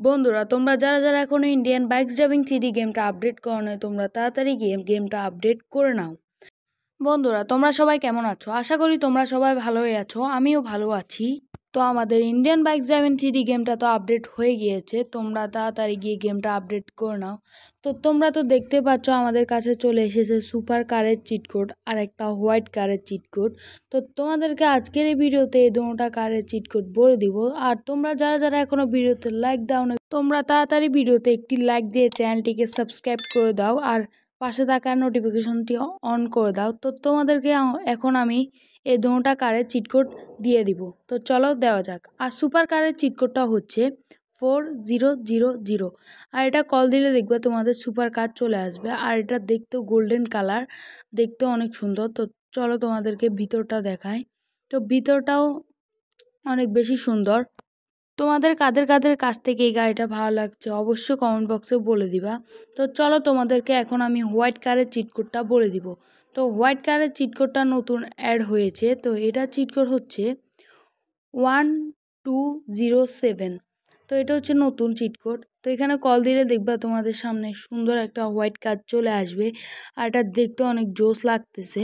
বন্ধুরা, তোমরা যারা যারা এখনো ইন্ডিয়ান বাইকস ড্রাইভিং 3D গেমটা আপডেট করো নাই, তোমরা তাড়াতাড়ি গেমটা আপডেট করে নাও। বন্ধুরা, তোমরা সবাই কেমন আছো? আশা করি তোমরা সবাই ভালোই আছো, আমিও ভালো আছি। তো আমাদের ইন্ডিয়ান বাইকস ড্রাইভিং 3D গেমটা তো আপডেট হয়ে গিয়েছে, তোমরা তাড়াতাড়ি গিয়ে গেমটা আপডেট করে নাও। তো তোমরা তো দেখতে পাচ্ছ আমাদের কাছে চলে এসেছে সুপার কারের চিট কোড আর একটা হোয়াইট কারের চিট কোড। তো তোমাদেরকে আজকের এই ভিডিওতে এই দুটোটা কারের চিট কোড বলে দিব। আর তোমরা যারা যারা এখনো ভিডিওতে লাইক দাও না, তোমরা তাড়াতাড়ি ভিডিওতে একটি লাইক দিয়ে চ্যানেলটিকে সাবস্ক্রাইব করে দাও আর পাশে থাকা নোটিফিকেশনটি অন করে দাও। তো তোমাদেরকে এখন আমি এই দুটোটা কারের চিট কোড দিয়ে দিব। তো চলো দেওয়া যাক। আর সুপার কারের চিট কোডটা হচ্ছে 4000। আর এটা কল দিলে দেখবে তোমাদের সুপার কার চলে আসবে। আর এটা দেখতেও গোল্ডেন কালার, দেখতেও অনেক সুন্দর। তো চলো তোমাদেরকে ভিতরটা দেখাই। তো ভিতরটাও অনেক বেশি সুন্দর। তোমাদের কাদের কাদের কাছ থেকে এই গাড়িটা ভালো লাগছে অবশ্যই কমেন্ট বক্সে বলে দিবা। তো চলো তোমাদেরকে এখন আমি হোয়াইট কারের চিট কোডটা বলে দিব। তো হোয়াইট কারের চিট কোডটা নতুন অ্যাড হয়েছে। তো এটা চিট কোড হচ্ছে 1207। তো এটা হচ্ছে নতুন চিট কোড। তো এখানে কল দিলে দেখবা তোমাদের সামনে সুন্দর একটা হোয়াইট কার চলে আসবে। আর এটা দেখতে অনেক জোস লাগতেছে।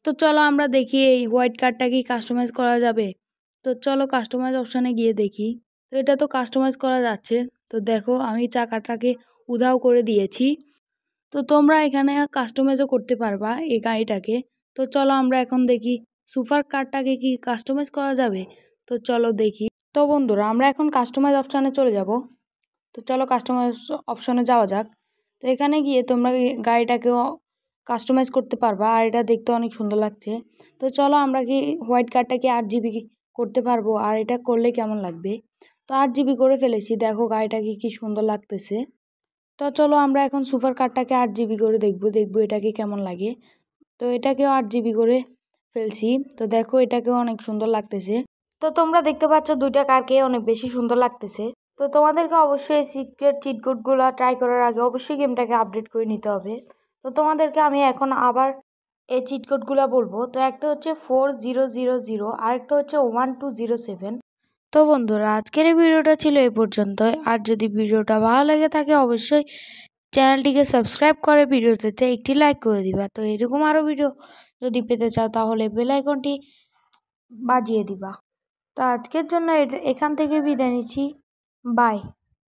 তো চলো আমরা দেখি এই হোয়াইট কারটা কি কাস্টমাইজ করা যাবে। তো চলো কাস্টমাইজ অপশানে গিয়ে দেখি। তো এটা তো কাস্টমাইজ করা যাচ্ছে। তো দেখো আমি চাকাটাকে উধাও করে দিয়েছি। তো তোমরা এখানে কাস্টমাইজও করতে পারবা এই গাড়িটাকে। তো চলো আমরা এখন দেখি সুপার কারটাকে কি কাস্টমাইজ করা যাবে। তো চলো দেখি। তো বন্ধুরা, আমরা এখন কাস্টমাইজ অপশানে চলে যাব। তো চলো কাস্টমাইজ অপশানে যাওয়া যাক। তো এখানে গিয়ে তোমরা গাড়িটাকেও কাস্টমাইজ করতে পারবা। আর এটা দেখতে অনেক সুন্দর লাগছে। তো চলো আমরা কি হোয়াইট কারটাকে 8GB করতে পারবো, আর এটা করলে কেমন লাগবে। তো 8GB করে ফেলেছি, দেখো গাড়িটাকে কি সুন্দর লাগতেছে। তো চলো আমরা এখন সুপার কারটাকে 8GB করে দেখবো এটাকে কেমন লাগে। তো এটাকেও 8GB করে ফেলছি। তো দেখো এটাকেও অনেক সুন্দর লাগতেছে। তো তোমরা দেখতে পাচ্ছ দুইটা কারকে অনেক বেশি সুন্দর লাগতেছে। তো তোমাদেরকে অবশ্যই এই সিক্রেট চিট কোডগুলো ট্রাই করার আগে অবশ্যই গেমটাকে আপডেট করে নিতে হবে। তো তোমাদেরকে আমি এখন আবার এই চিট কোডগুলো বলবো। তো একটা হচ্ছে 4000, আরেকটা হচ্ছে 1207। তো বন্ধুরা, আজকের এই ভিডিওটা ছিল এই পর্যন্তই। আর যদি ভিডিওটা ভালো লেগে থাকে অবশ্যই চ্যানেলটিকে সাবস্ক্রাইব করে ভিডিওতে একটি লাইক করে দিবা। তো এরকম আরও ভিডিও যদি পেতে চাও তাহলে বেল আইকনটি বাজিয়ে দিবা। তো আজকের জন্য এখান থেকে বিদায় নিচ্ছি। বাই।